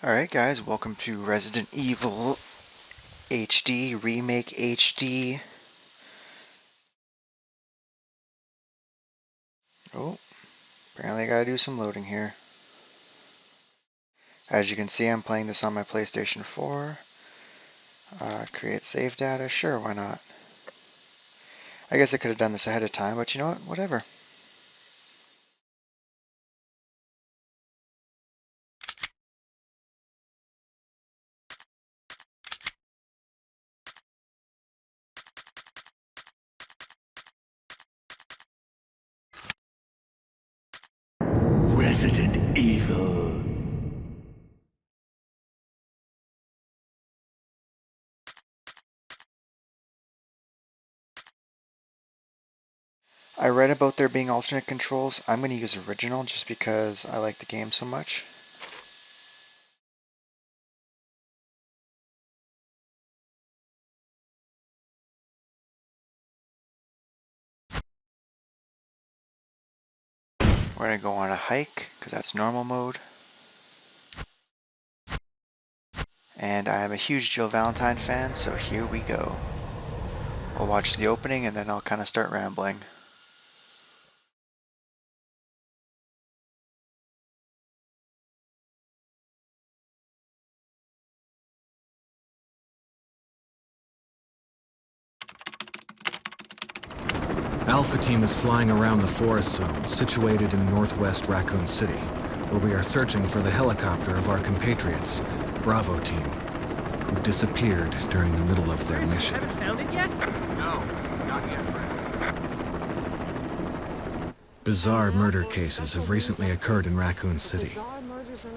Alright guys, welcome to Resident Evil HD, Remake HD. Oh, apparently I gotta do some loading here. As you can see, I'm playing this on my PlayStation 4. Create save data, sure, why not? I guess I could have done this ahead of time, but you know what, whatever. Resident Evil. I read about there being alternate controls. I'm going to use original just because I like the game so much. We're going to go on a hike because that's normal mode. And I am a huge Jill Valentine fan, so here we go. We'll watch the opening and then I'll kind of start rambling. Alpha Team is flying around the forest zone, situated in northwest Raccoon City, where we are searching for the helicopter of our compatriots, Bravo Team, who disappeared during the middle of their mission. Haven't found it yet? No, not yet, Brad. Bizarre murder cases have recently occurred in Raccoon City.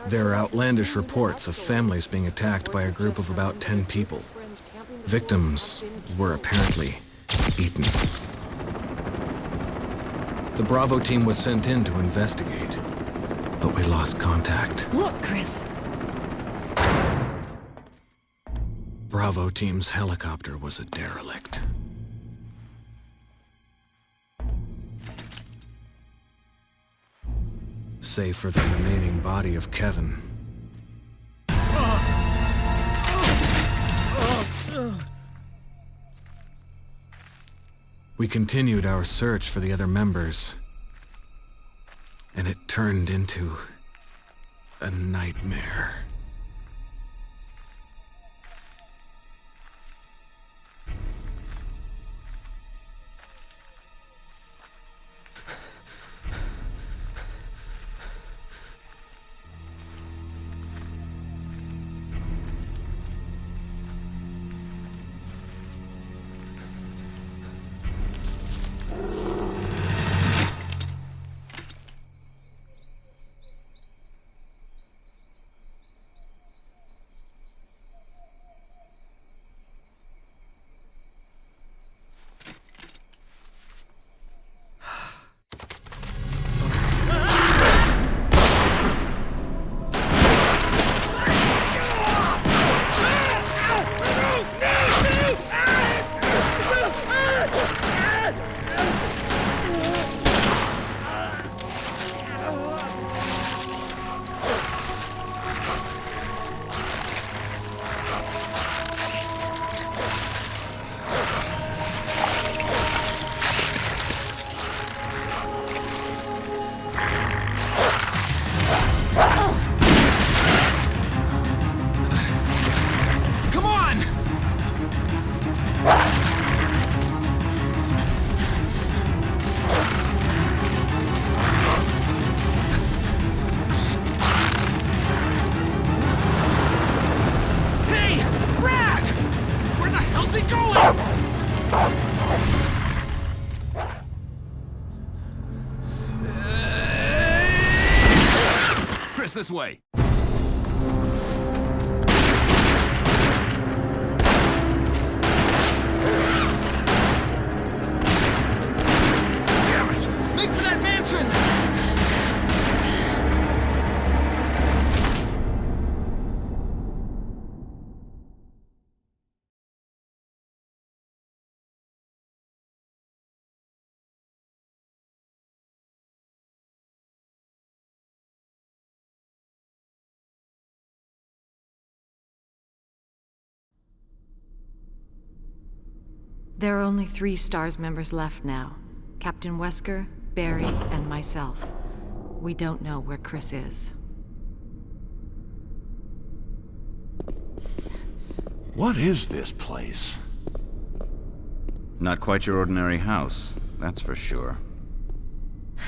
There are outlandish reports of families being attacked by a group of about 10 people. Victims were apparently eaten. The Bravo team was sent in to investigate, but we lost contact. Look, Chris! Bravo team's helicopter was a derelict. Save for the remaining body of Kevin. We continued our search for the other members, and it turned into a nightmare. Chris, this way! Damn it! Make for that mansion! There are only 3 STARS members left now. Captain Wesker, Barry, and myself. We don't know where Chris is. What is this place? Not quite your ordinary house, that's for sure.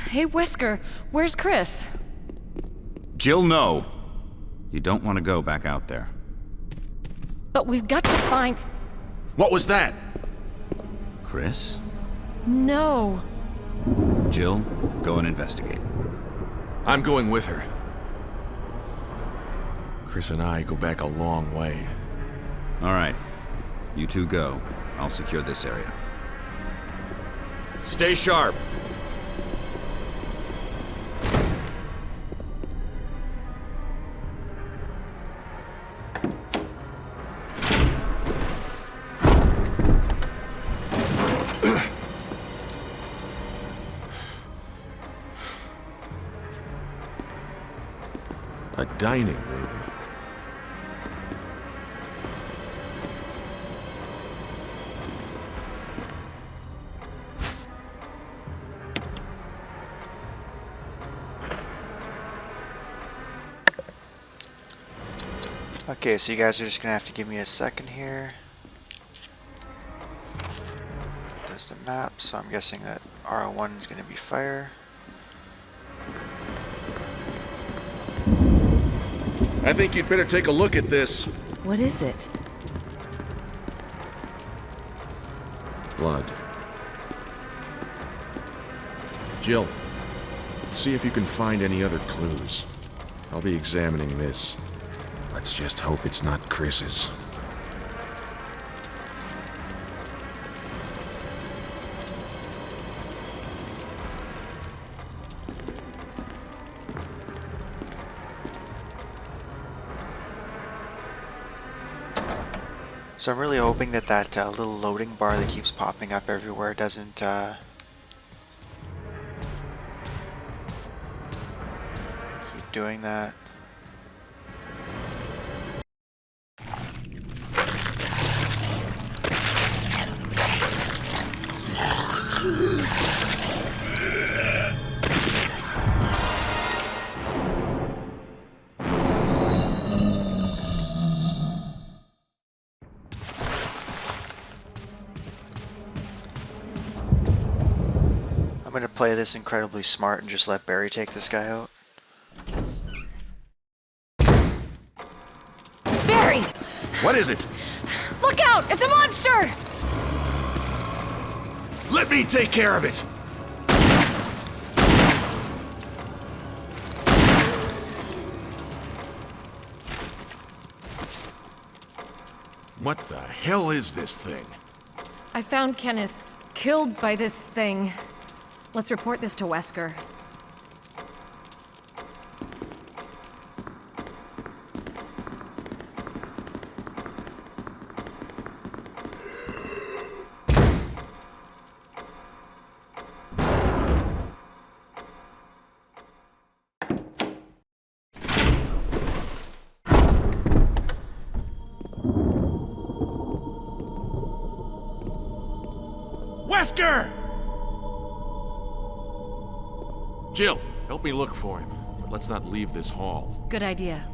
Hey, Wesker, where's Chris? Jill, no! You don't want to go back out there. But we've got to find... What was that? Chris? No. Jill, go and investigate. I'm going with her. Chris and I go back a long way. All right. You two go. I'll secure this area. Stay sharp. A dining room. Okay, so you guys are just gonna have to give me a second here. There's the map, so I'm guessing that R1 is gonna be fire. I think you'd better take a look at this. What is it? Blood. Jill, see if you can find any other clues. I'll be examining this. Let's just hope it's not Chris's. So I'm really hoping that that little loading bar that keeps popping up everywhere doesn't keep doing that. I'm gonna play this incredibly smart and just let Barry take this guy out. Barry! What is it? Look out! It's a monster! Let me take care of it! What the hell is this thing? I found Kenneth killed by this thing. Let's report this to Wesker. Wesker! Jill, help me look for him. But let's not leave this hall. Good idea.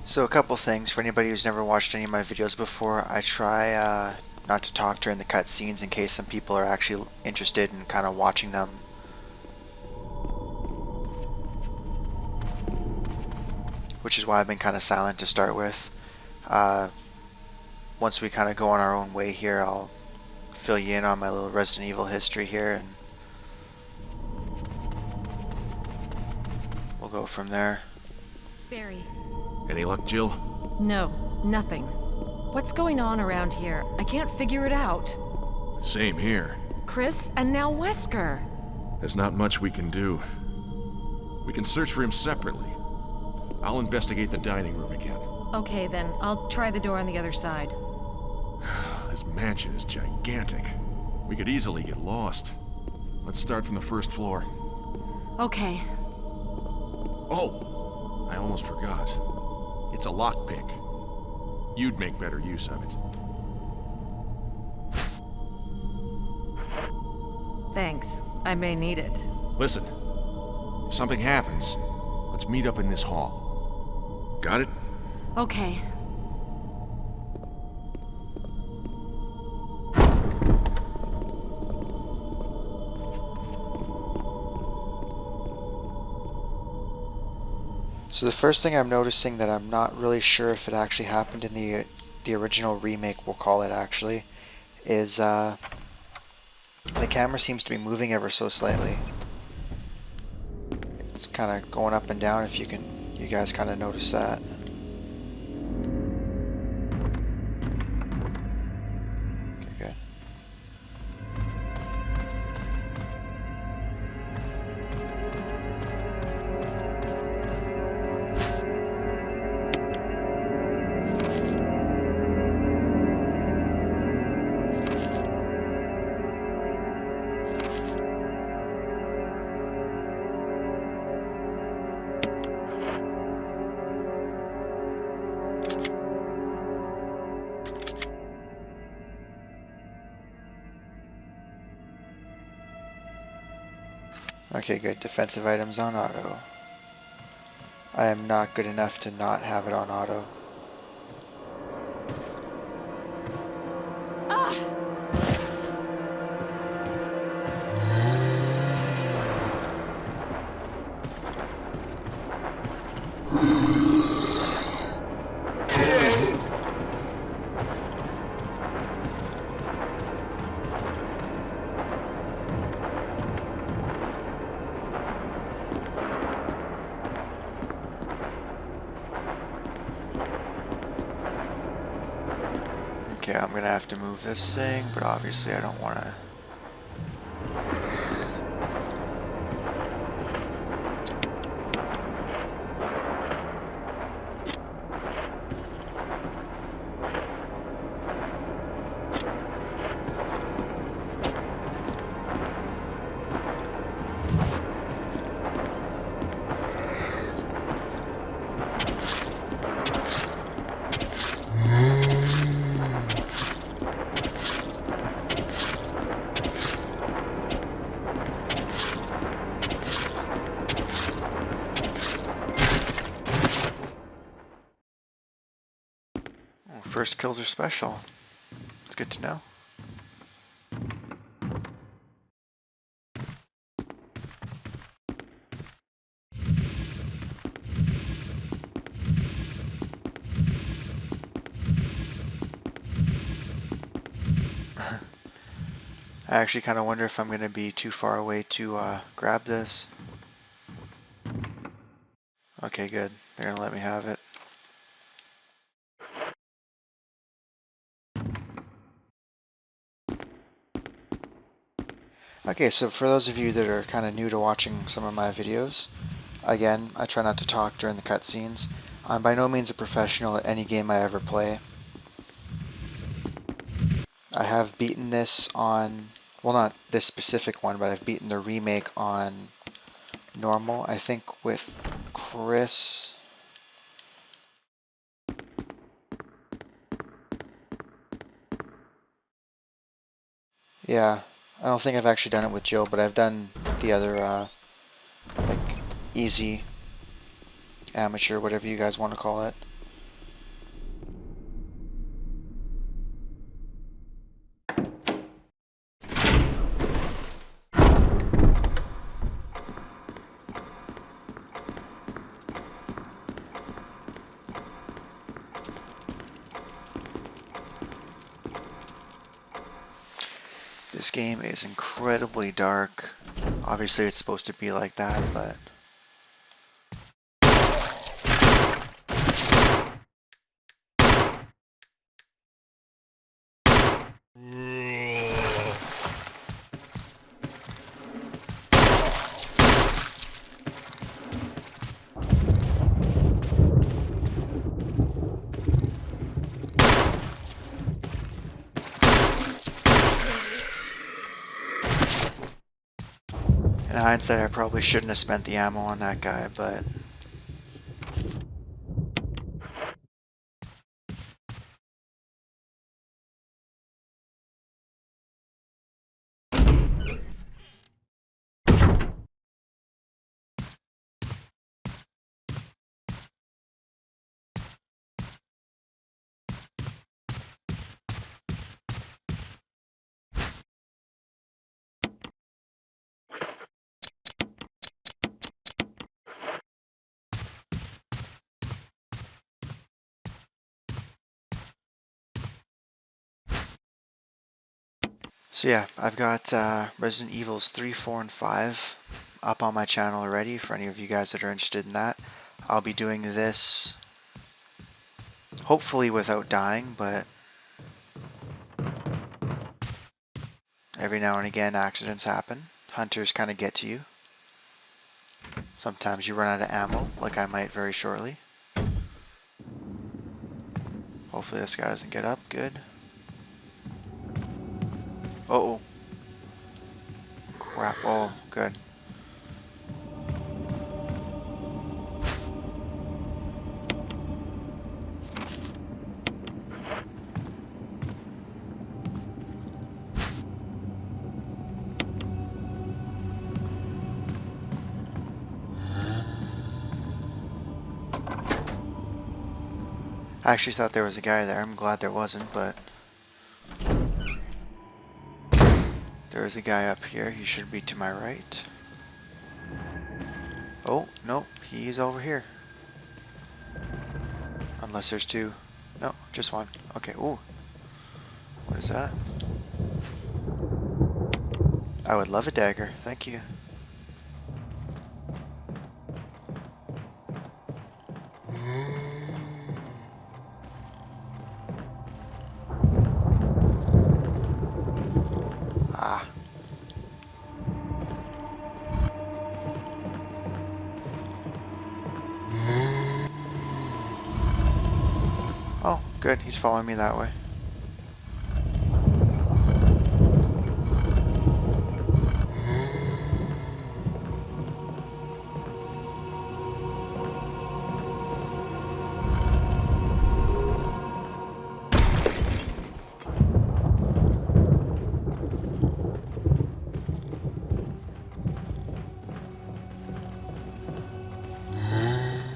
So a couple things for anybody who's never watched any of my videos before. I try not to talk during the cutscenes in case some people are actually interested in kind of watching them. Which is why I've been kind of silent to start with. Once we kind of go on our own way here, I'll fill you in on my little Resident Evil history here, and we'll go from there. Barry. Any luck, Jill? No, nothing. What's going on around here? I can't figure it out. Same here. Chris, and now Wesker. There's not much we can do. We can search for him separately. I'll investigate the dining room again. Okay then, I'll try the door on the other side. This mansion is gigantic. We could easily get lost. Let's start from the first floor. Okay, Oh, I almost forgot. It's a lockpick. You'd make better use of it. Thanks. I may need it. Listen, if something happens, let's meet up in this hall. Got it? Okay. So the first thing I'm noticing that I'm not really sure if it actually happened in the original remake, we'll call it actually, is the camera seems to be moving ever so slightly. It's kind of going up and down. If you guys kind of notice that. Okay, good. Okay, good. Defensive items on auto. I am not good enough to not have it on auto. Okay, I'm gonna have to move this thing, but obviously I don't want to. First kills are special. It's good to know. I actually kind of wonder if I'm going to be too far away to grab this. Okay, good. They're going to let me have it. Okay, so for those of you that are kind of new to watching some of my videos, again, I try not to talk during the cutscenes. I'm by no means a professional at any game I ever play. I have beaten this on, well, not this specific one, but I've beaten the remake on normal, I think with Chris. Yeah, I don't think I've actually done it with Jill, but I've done the other, like, easy, amateur, whatever you guys want to call it. This game is incredibly dark. Obviously it's supposed to be like that, but... In hindsight, I probably shouldn't have spent the ammo on that guy, but So yeah, I've got Resident Evils 3, 4, and 5 up on my channel already for any of you guys that are interested in that. I'll be doing this hopefully without dying, but every now and again accidents happen. Hunters kind of get to you. Sometimes you run out of ammo, like I might very shortly. Hopefully this guy doesn't get up. Good. Uh-oh. Crap. Oh, good. I actually thought there was a guy there. I'm glad there wasn't, but there is a guy up here. He should be to my right. Oh, nope. He's over here. Unless there's two. No, just one. Okay, ooh. What is that? I would love a dagger. Thank you. Ah. Oh, good. He's following me that way.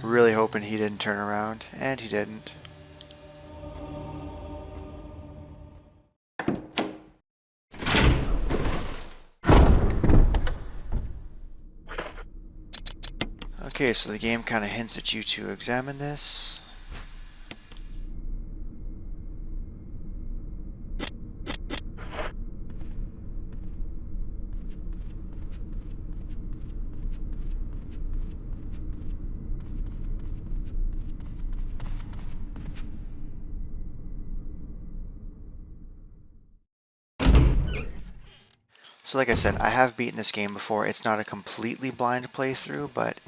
Really hoping he didn't turn around, and he didn't. Okay, so the game kind of hints at you to examine this. So like I said, I have beaten this game before. It's not a completely blind playthrough, but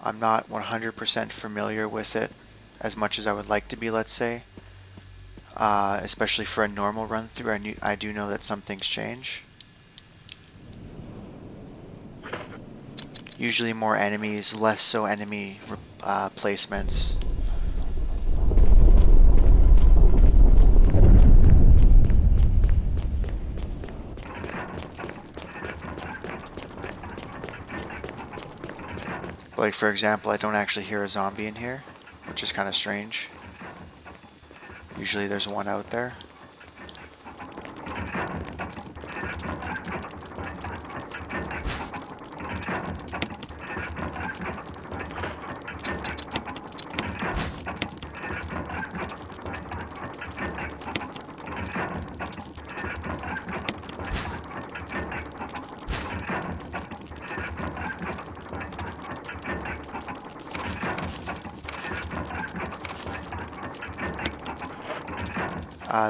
I'm not 100% familiar with it as much as I would like to be, let's say. Especially for a normal run through, I do know that some things change. Usually more enemies, less so enemy placements. Like for example, I don't actually hear a zombie in here, which is kind of strange. Usually there's one out there.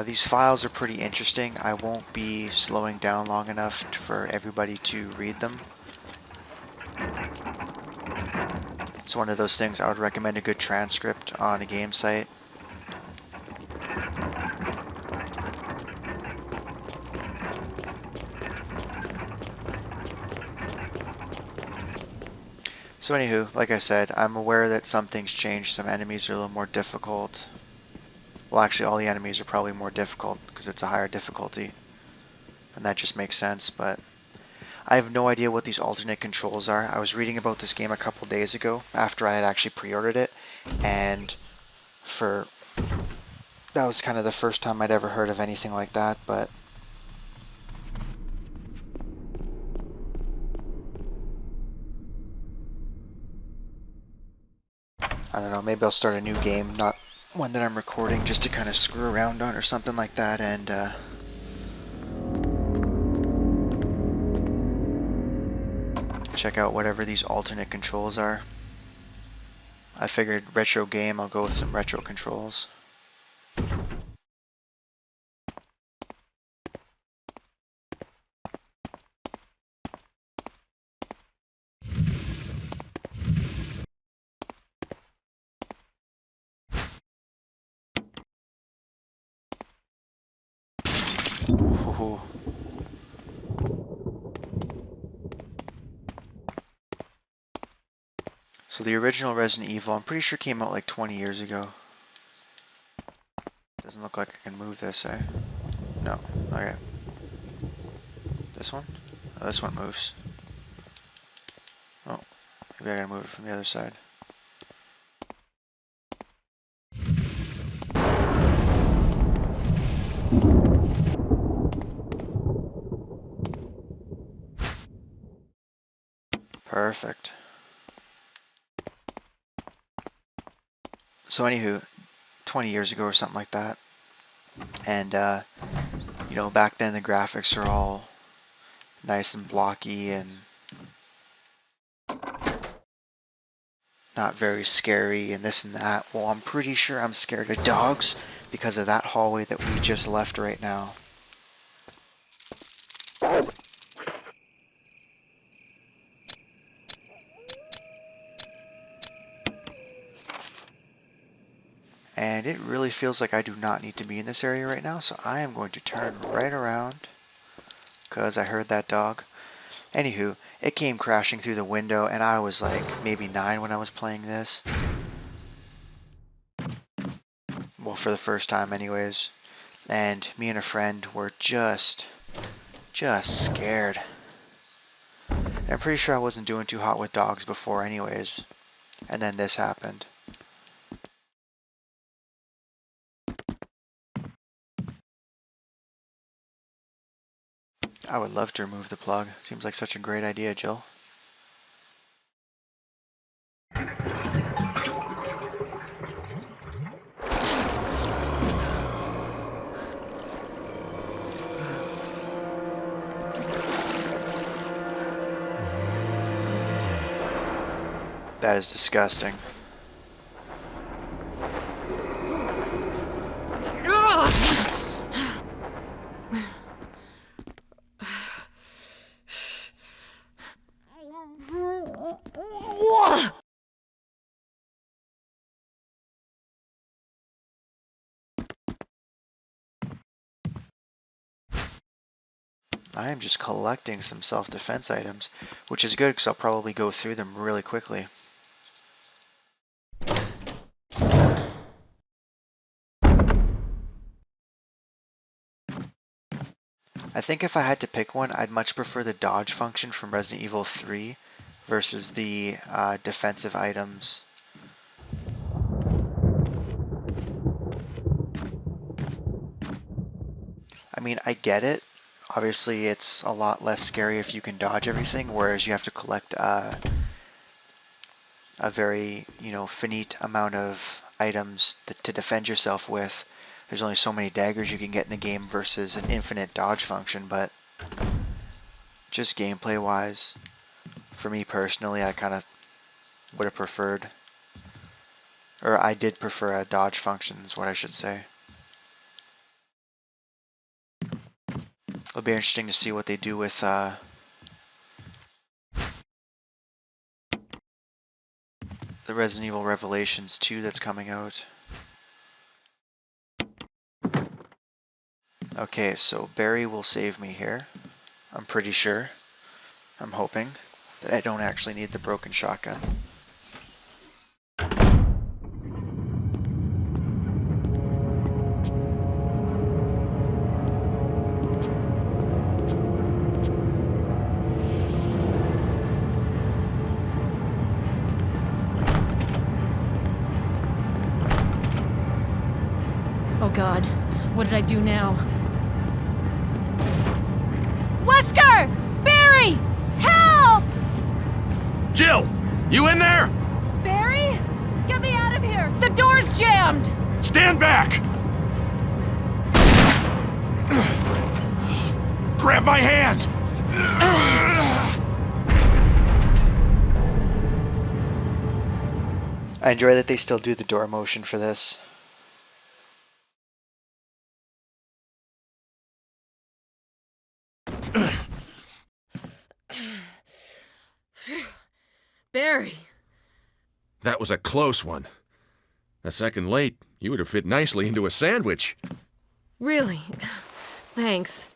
These files are pretty interesting. I won't be slowing down long enough for everybody to read them. It's one of those things I would recommend a good transcript on a game site. So anywho, like I said, I'm aware that some things changed. Some enemies are a little more difficult. Well, actually, all the enemies are probably more difficult because it's a higher difficulty. And that just makes sense, but I have no idea what these alternate controls are. I was reading about this game a couple days ago after I had actually pre-ordered it, and that was kind of the first time I'd ever heard of anything like that, but I don't know, maybe I'll start a new game, not one that I'm recording just to kind of screw around on or something like that, and check out whatever these alternate controls are. I figured retro game, I'll go with some retro controls. Ooh. So the original Resident Evil, I'm pretty sure came out like 20 years ago. Doesn't look like I can move this, eh? No. Okay. This one? Oh, this one moves. Oh, maybe I gotta move it from the other side. Perfect. So anywho, 20 years ago or something like that. And, you know, back then the graphics are all nice and blocky and not very scary and this and that. Well, I'm pretty sure I'm scared of dogs because of that hallway that we just left right now. And it really feels like I do not need to be in this area right now, so I am going to turn right around because I heard that dog. Anywho, it came crashing through the window and I was like maybe 9 when I was playing this. Well, for the first time anyways. And me and a friend were just scared. And I'm pretty sure I wasn't doing too hot with dogs before anyways. And then this happened. I would love to remove the plug. Seems like such a great idea, Jill. That is disgusting. I am just collecting some self-defense items, which is good because I'll probably go through them really quickly. I think if I had to pick one, I'd much prefer the dodge function from Resident Evil 3 versus the defensive items. I mean, I get it. Obviously, it's a lot less scary if you can dodge everything, whereas you have to collect a very, you know, finite amount of items to defend yourself with. There's only so many daggers you can get in the game versus an infinite dodge function, but just gameplay wise, for me personally, I kind of would have preferred, or I did prefer a dodge function is what I should say. It'll be interesting to see what they do with the Resident Evil Revelations 2 that's coming out. Okay, so Barry will save me here. I'm pretty sure. I'm hoping that I don't actually need the broken shotgun. Oh God, what did I do now? Wesker! Barry! Help! Jill! You in there? Barry? Get me out of here! The door's jammed! Stand back! Grab my hand! I enjoy that they still do the door motion for this. Barry! That was a close one. A second late, you would have fit nicely into a sandwich. Really? Thanks.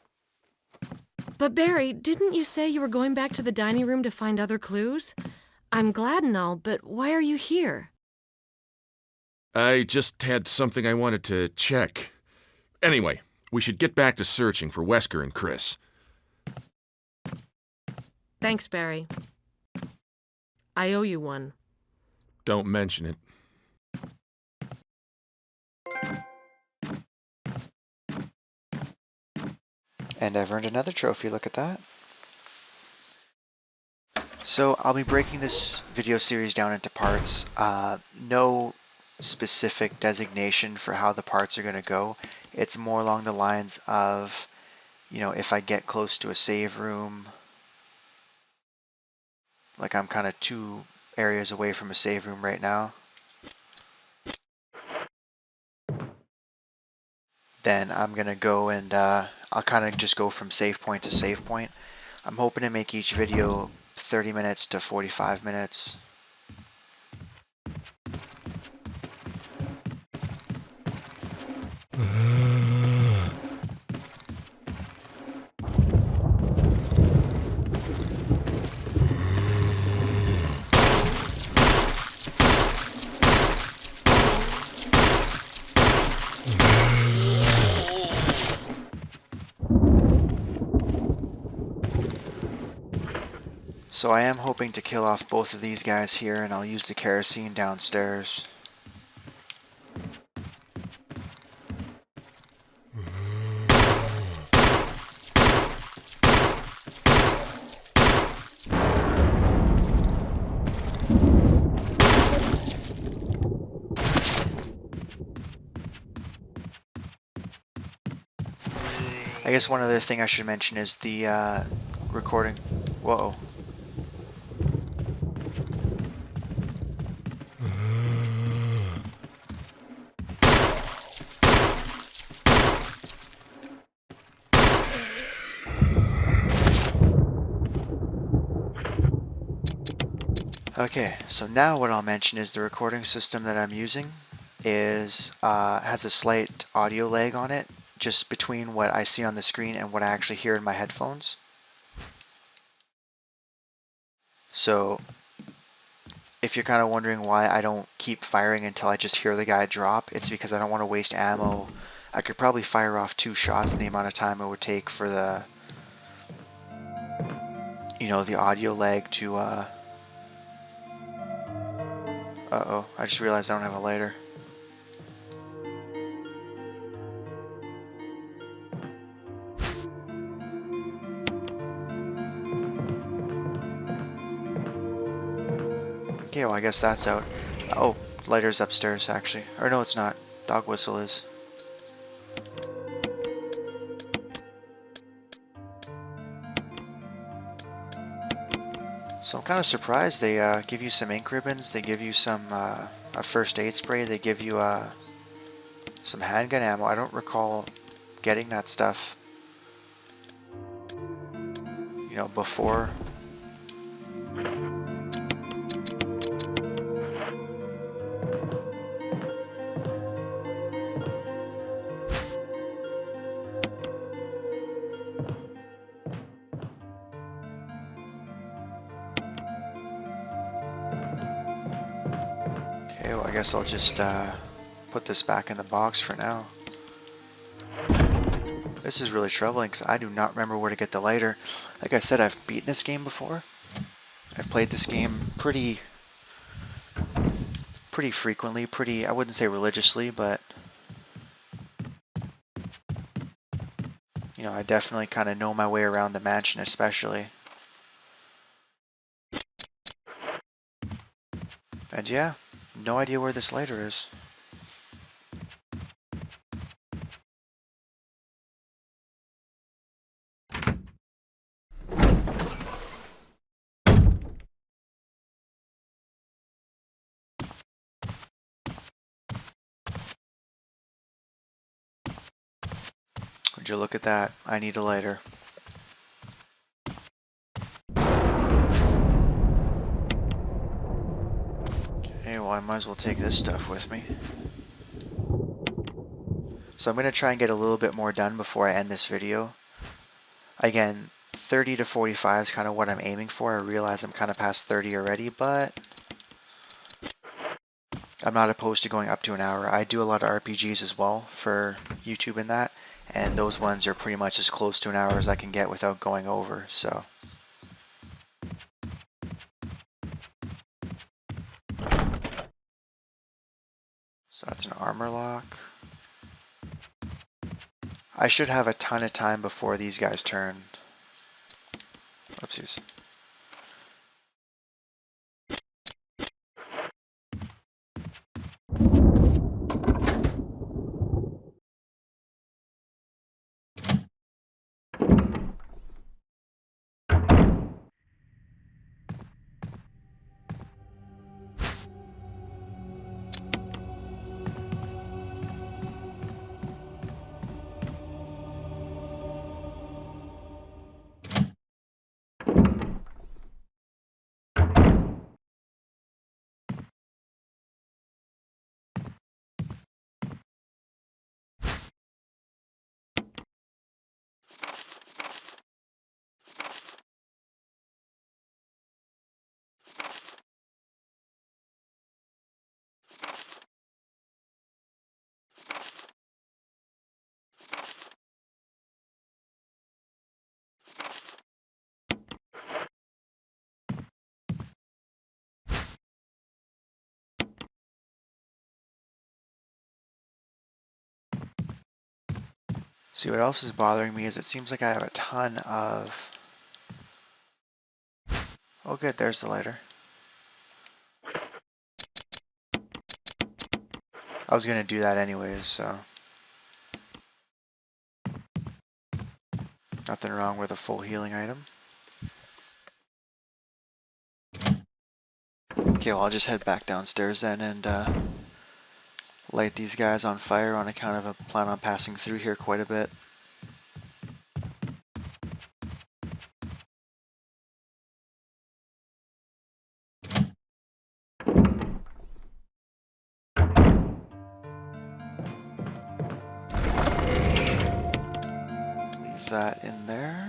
But Barry, didn't you say you were going back to the dining room to find other clues? I'm glad and all, but why are you here? I just had something I wanted to check. Anyway, we should get back to searching for Wesker and Chris. Thanks, Barry. I owe you one. Don't mention it. And I've earned another trophy, look at that. So I'll be breaking this video series down into parts. No specific designation for how the parts are going to go. It's more along the lines of, you know, if I get close to a save room, like I'm kind of 2 areas away from a save room right now, then I'm going to go and I'll kind of just go from save point to save point. I'm hoping to make each video 30 minutes to 45 minutes. So I am hoping to kill off both of these guys here, and I'll use the kerosene downstairs. I guess one other thing I should mention is the recording. Whoa. Okay, so now what I'll mention is the recording system that I'm using is has a slight audio lag on it, just between what I see on the screen and what I actually hear in my headphones. So if you're kind of wondering why I don't keep firing until I just hear the guy drop, it's because I don't want to waste ammo. I could probably fire off 2 shots in the amount of time it would take for the, you know, the audio lag to uh-oh, I just realized I don't have a lighter. Okay, well I guess that's out. Oh, lighter's upstairs actually. Or no, it's not. Dog whistle is. So I'm kind of surprised they give you some ink ribbons, they give you some a first aid spray, they give you some handgun ammo. I don't recall getting that stuff, you know, before. Okay, well I guess I'll just put this back in the box for now. This is really troubling because I do not remember where to get the lighter. Like I said, I've beaten this game before. I've played this game pretty frequently, I wouldn't say religiously, but you know, I definitely kind of know my way around the mansion especially. And yeah, no idea where this lighter is. Would you look at that? I need a lighter. Okay, well I might as well take this stuff with me. So I'm going to try and get a little bit more done before I end this video. Again, 30 to 45 is kind of what I'm aiming for. I realize I'm kind of past 30 already, but I'm not opposed to going up to an hour. I do a lot of RPGs as well for YouTube and that, and those ones are pretty much as close to an hour as I can get without going over, so. So that's an armor lock. I should have a ton of time before these guys turn. Oopsies. See, what else is bothering me is it seems like I have a ton of... Oh good, there's the lighter. I was going to do that anyways, so... Nothing wrong with a full healing item. Okay, well I'll just head back downstairs then and light these guys on fire on account of a plan on passing through here quite a bit. Leave that in there.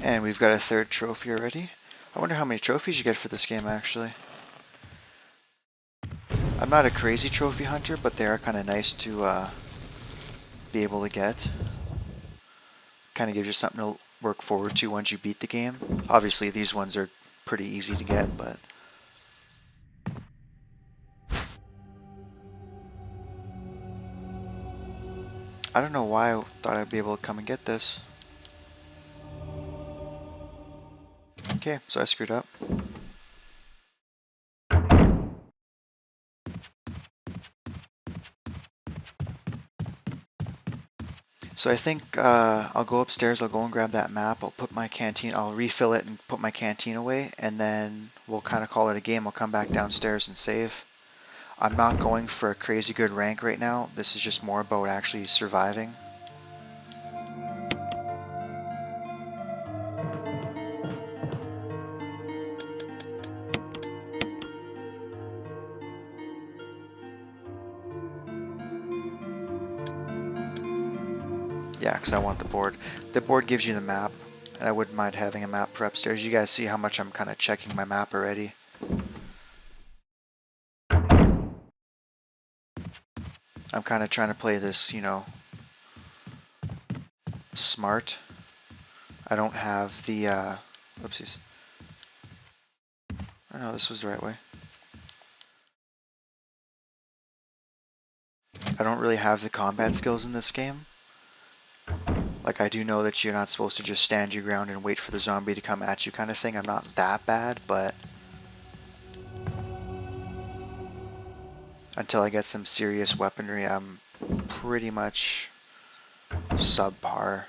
And we've got a third trophy already. I wonder how many trophies you get for this game actually. I'm not a crazy trophy hunter, but they are kind of nice to be able to get. Kind of gives you something to work forward to once you beat the game. Obviously these ones are pretty easy to get, but... I don't know why I thought I'd be able to come and get this. Okay, so I screwed up. So I think I'll go upstairs, I'll go and grab that map, I'll put my canteen, I'll refill it and put my canteen away, and then we'll kind of call it a game. I'll come back downstairs and save. I'm not going for a crazy good rank right now. This is just more about actually surviving. Yeah, because I want the board. The board gives you the map, and I wouldn't mind having a map for upstairs. You guys see how much I'm kind of checking my map already. I'm kind of trying to play this, you know, smart. I don't have the, oopsies. Oh no, this was the right way. I don't really have the combat skills in this game. Like, I do know that you're not supposed to just stand your ground and wait for the zombie to come at you kind of thing. I'm not that bad, but until I get some serious weaponry, I'm pretty much subpar.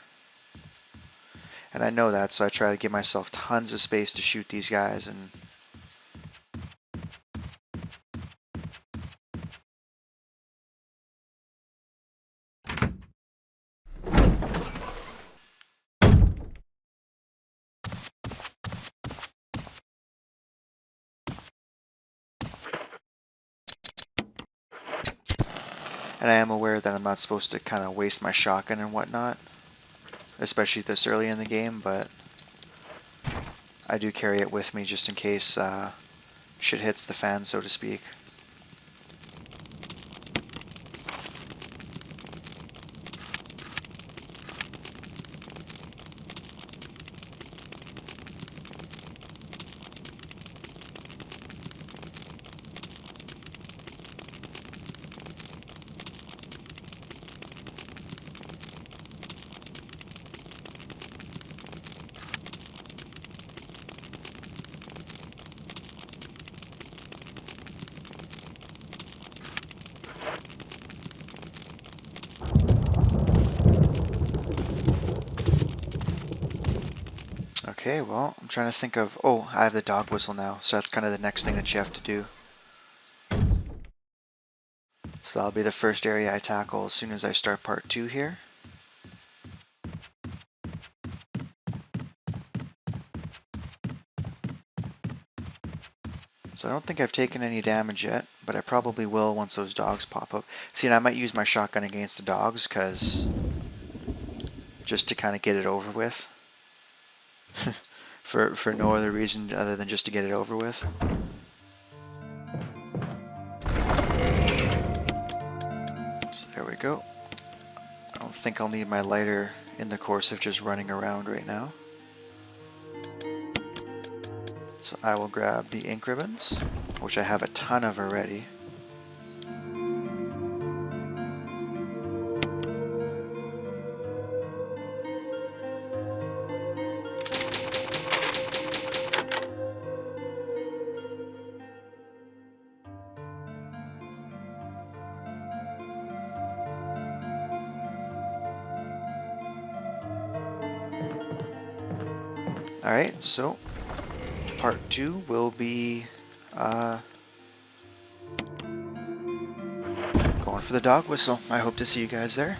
And I know that, so I try to give myself tons of space to shoot these guys. And I am aware that I'm not supposed to kind of waste my shotgun and whatnot, especially this early in the game, but I do carry it with me just in case shit hits the fan, so to speak. Okay, well, I'm trying to think of... Oh, I have the dog whistle now, so that's kind of the next thing that you have to do. So that'll be the first area I tackle as soon as I start part 2 here. So I don't think I've taken any damage yet, but I probably will once those dogs pop up. See, and I might use my shotgun against the dogs, because just to kind of get it over with. for no other reason other than just to get it over with. So there we go. I don't think I'll need my lighter in the course of just running around right now. So I will grab the ink ribbons, which I have a ton of already. Alright, so part 2 will be going for the dog whistle. I hope to see you guys there.